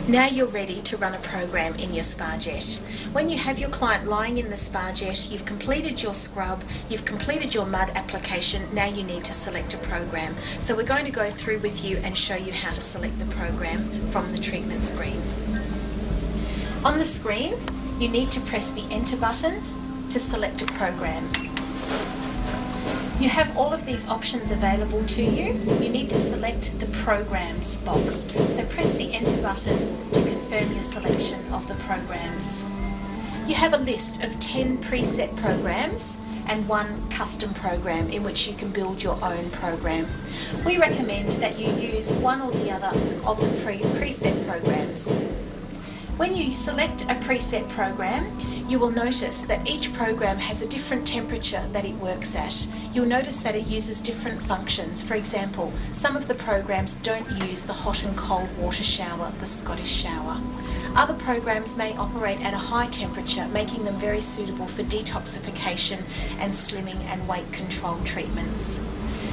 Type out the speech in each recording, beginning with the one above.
Now you're ready to run a program in your Spa Jet. When you have your client lying in the Spa Jet, you've completed your scrub, you've completed your mud application, now you need to select a program. So we're going to go through with you and show you how to select the program from the treatment screen. On the screen, you need to press the Enter button to select a program. You have all of these options available to you. You need to select the Programs box. So press the Enter button to confirm your selection of the programs. You have a list of 10 preset programs and 1 custom program in which you can build your own program. We recommend that you use one or the other of the preset programs. When you select a preset program, you will notice that each program has a different temperature that it works at. You'll notice that it uses different functions. For example, some of the programs don't use the hot and cold water shower, the Scottish shower. Other programs may operate at a high temperature, making them very suitable for detoxification and slimming and weight control treatments.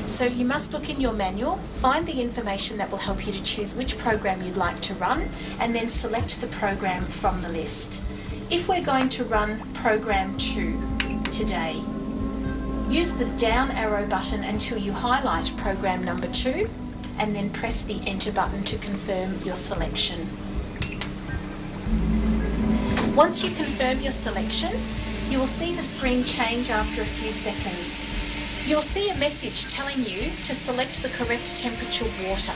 So you must look in your manual, find the information that will help you to choose which program you'd like to run, and then select the program from the list. If we're going to run program 2 today, use the down arrow button until you highlight program number 2 and then press the Enter button to confirm your selection. Once you confirm your selection, you will see the screen change after a few seconds. You'll see a message telling you to select the correct temperature water.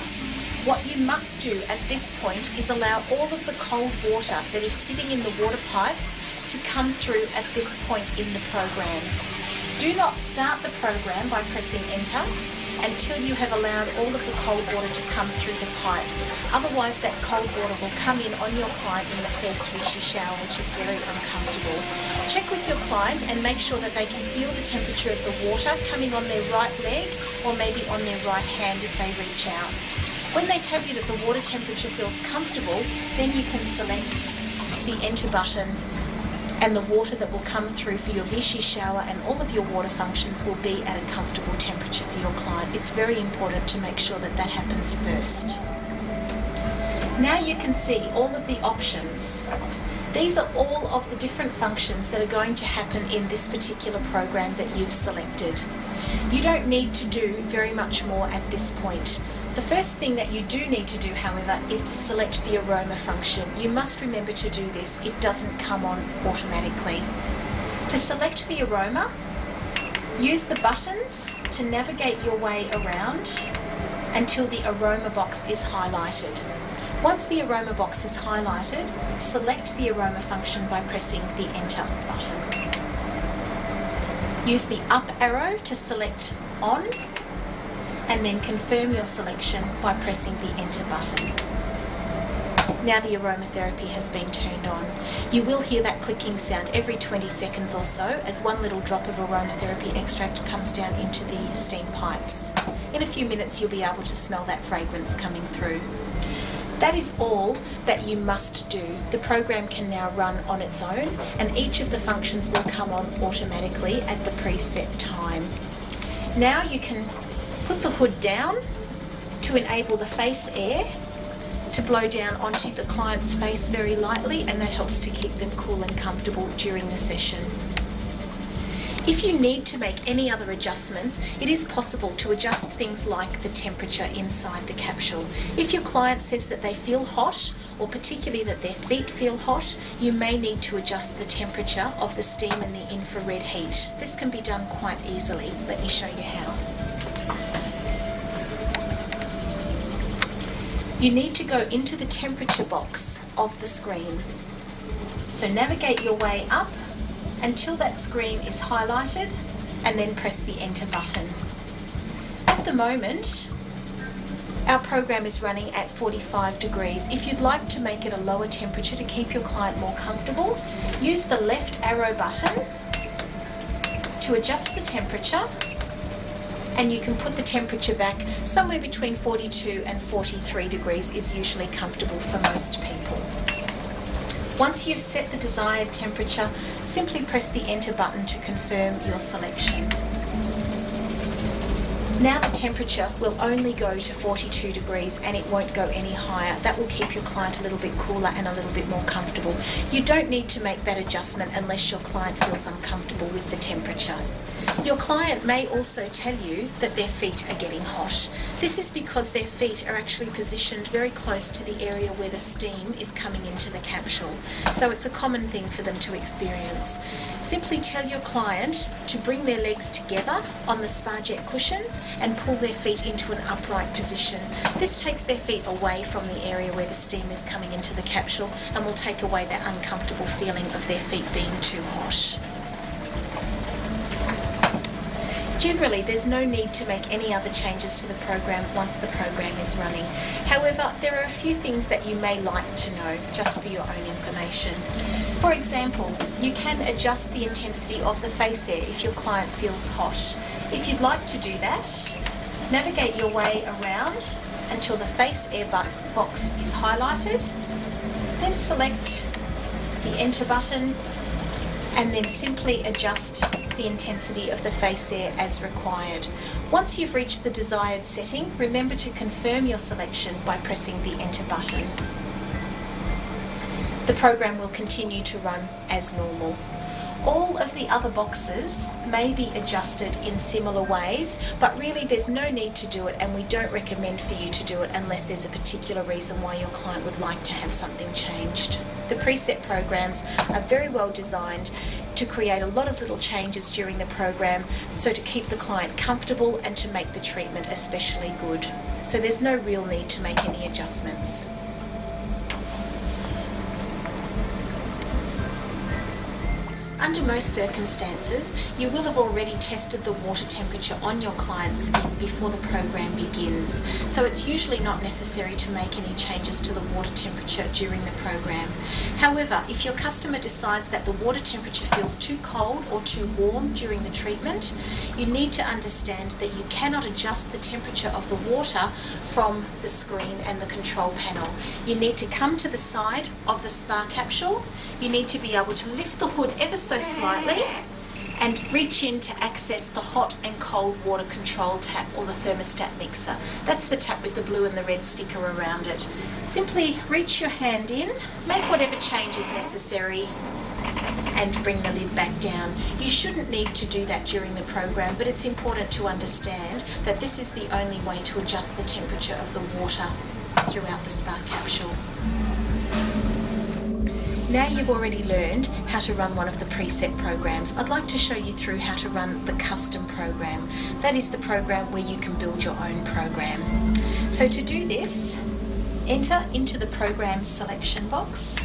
What you must do at this point is allow all of the cold water that is sitting in the water pipes to come through at this point in the program. Do not start the program by pressing Enter until you have allowed all of the cold water to come through the pipes. Otherwise that cold water will come in on your client in the first vichy shower, which is very uncomfortable. Check with your client and make sure that they can feel the temperature of the water coming on their right leg or maybe on their right hand if they reach out. When they tell you that the water temperature feels comfortable, then you can select the Enter button and the water that will come through for your Vichy shower and all of your water functions will be at a comfortable temperature for your client. It's very important to make sure that that happens first. Now you can see all of the options. These are all of the different functions that are going to happen in this particular program that you've selected. You don't need to do very much more at this point. The first thing that you do need to do, however, is to select the aroma function. You must remember to do this. It doesn't come on automatically. To select the aroma, use the buttons to navigate your way around until the aroma box is highlighted. Once the aroma box is highlighted, select the aroma function by pressing the Enter button. Use the up arrow to select On, and then confirm your selection by pressing the Enter button. Now the aromatherapy has been turned on. You will hear that clicking sound every 20 seconds or so as one little drop of aromatherapy extract comes down into the steam pipes. In a few minutes you'll be able to smell that fragrance coming through. That is all that you must do. The program can now run on its own and each of the functions will come on automatically at the preset time. Now you can put the hood down to enable the face air to blow down onto the client's face very lightly, and that helps to keep them cool and comfortable during the session. If you need to make any other adjustments, it is possible to adjust things like the temperature inside the capsule. If your client says that they feel hot, or particularly that their feet feel hot, you may need to adjust the temperature of the steam and the infrared heat. This can be done quite easily. Let me show you how. You need to go into the temperature box of the screen. So navigate your way up until that screen is highlighted and then press the Enter button. At the moment, our program is running at 45 degrees. If you'd like to make it a lower temperature to keep your client more comfortable, use the left arrow button to adjust the temperature, and you can put the temperature back somewhere between 42 and 43 degrees is usually comfortable for most people. Once you've set the desired temperature, simply press the Enter button to confirm your selection. Now the temperature will only go to 42 degrees and it won't go any higher. That will keep your client a little bit cooler and a little bit more comfortable. You don't need to make that adjustment unless your client feels uncomfortable with the temperature. Your client may also tell you that their feet are getting hot. This is because their feet are actually positioned very close to the area where the steam is coming into the capsule. So it's a common thing for them to experience. Simply tell your client to bring their legs together on the Spa Jet cushion and pull their feet into an upright position. This takes their feet away from the area where the steam is coming into the capsule and will take away that uncomfortable feeling of their feet being too hot. Generally, there's no need to make any other changes to the program once the program is running. However, there are a few things that you may like to know just for your own information. For example, you can adjust the intensity of the face air if your client feels hot. If you'd like to do that, navigate your way around until the face air box is highlighted, then select the enter button and then simply adjust the intensity of the face air as required. Once you've reached the desired setting, remember to confirm your selection by pressing the enter button. The program will continue to run as normal. All of the other boxes may be adjusted in similar ways, but really there's no need to do it, and we don't recommend for you to do it unless there's a particular reason why your client would like to have something changed. The preset programs are very well designed to create a lot of little changes during the program, so to keep the client comfortable and to make the treatment especially good. So there's no real need to make any adjustments. Under most circumstances, you will have already tested the water temperature on your client's skin before the program begins, so it's usually not necessary to make any changes to the water temperature during the program. However, if your customer decides that the water temperature feels too cold or too warm during the treatment, you need to understand that you cannot adjust the temperature of the water from the screen and the control panel. You need to come to the side of the spa capsule. You need to be able to lift the hood ever so slightly and reach in to access the hot and cold water control tap or the thermostat mixer. That's the tap with the blue and the red sticker around it. Simply reach your hand in, make whatever change is necessary and bring the lid back down. You shouldn't need to do that during the program, but it's important to understand that this is the only way to adjust the temperature of the water throughout the spa capsule. Now you've already learned how to run one of the preset programs, I'd like to show you through how to run the custom program. That is the program where you can build your own program. So to do this, enter into the program selection box.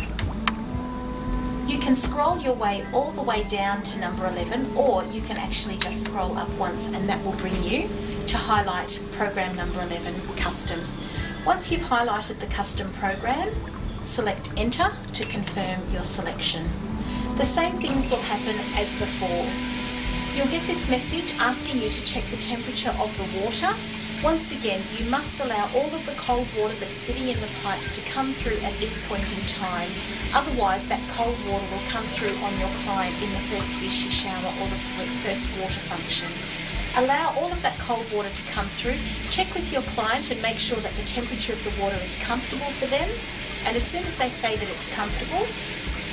You can scroll your way all the way down to number 11, or you can actually just scroll up once and that will bring you to highlight program number 11, custom. Once you've highlighted the custom program, select enter to confirm your selection. The same things will happen as before. You'll get this message asking you to check the temperature of the water. Once again, you must allow all of the cold water that's sitting in the pipes to come through at this point in time. Otherwise, that cold water will come through on your client in the first Vichy shower or the first water function. Allow all of that cold water to come through. Check with your client and make sure that the temperature of the water is comfortable for them. And as soon as they say that it's comfortable,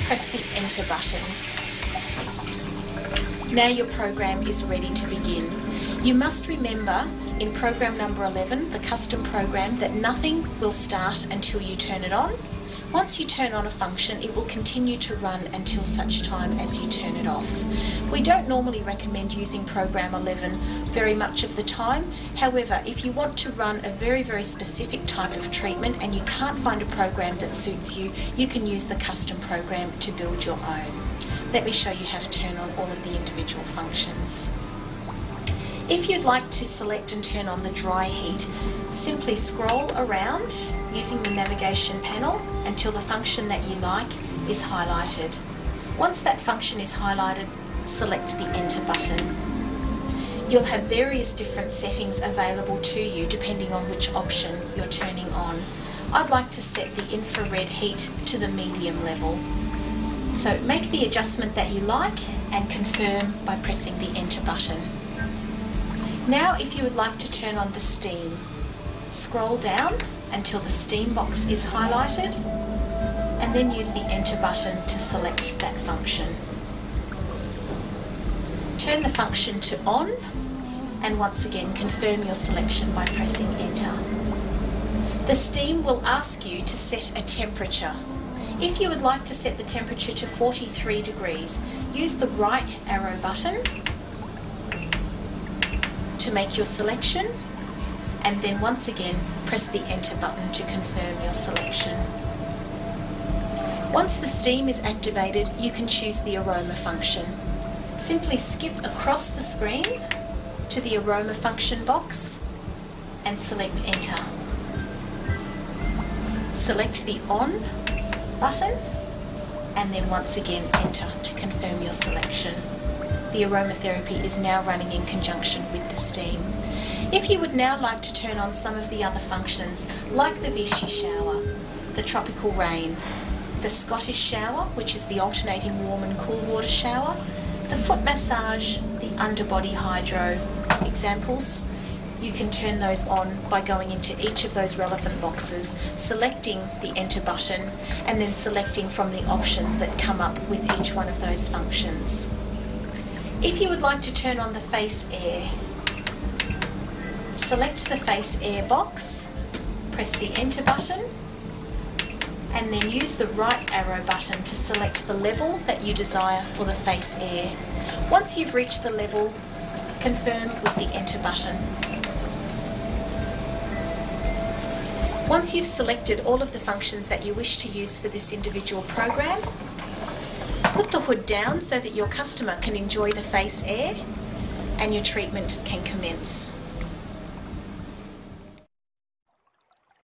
press the enter button. Now your program is ready to begin. You must remember in program number 11, the custom program, that nothing will start until you turn it on. Once you turn on a function, it will continue to run until such time as you turn it off. We don't normally recommend using program 11 very much of the time. However, if you want to run a very, very specific type of treatment and you can't find a program that suits you, you can use the custom program to build your own. Let me show you how to turn on all of the individual functions. If you'd like to select and turn on the dry heat, simply scroll around using the navigation panel until the function that you like is highlighted. Once that function is highlighted, select the enter button. You'll have various different settings available to you depending on which option you're turning on. I'd like to set the infrared heat to the medium level. So make the adjustment that you like and confirm by pressing the enter button. Now if you would like to turn on the steam, scroll down until the steam box is highlighted and then use the enter button to select that function. Turn the function to on and once again confirm your selection by pressing enter. The steam will ask you to set a temperature. If you would like to set the temperature to 43 degrees, use the right arrow button to make your selection and then once again press the enter button to confirm your selection. Once the steam is activated, you can choose the aroma function. Simply skip across the screen to the aroma function box and select enter. Select the on button and then once again enter to confirm your selection. The aromatherapy is now running in conjunction with the steam. If you would now like to turn on some of the other functions like the Vichy shower, the tropical rain, the Scottish shower, which is the alternating warm and cool water shower, the foot massage, the underbody hydro examples, you can turn those on by going into each of those relevant boxes, selecting the enter button and then selecting from the options that come up with each one of those functions. If you would like to turn on the face air, select the face air box, press the enter button and then use the right arrow button to select the level that you desire for the face air. Once you've reached the level, confirm with the enter button. Once you've selected all of the functions that you wish to use for this individual program, put the hood down so that your customer can enjoy the face air and your treatment can commence.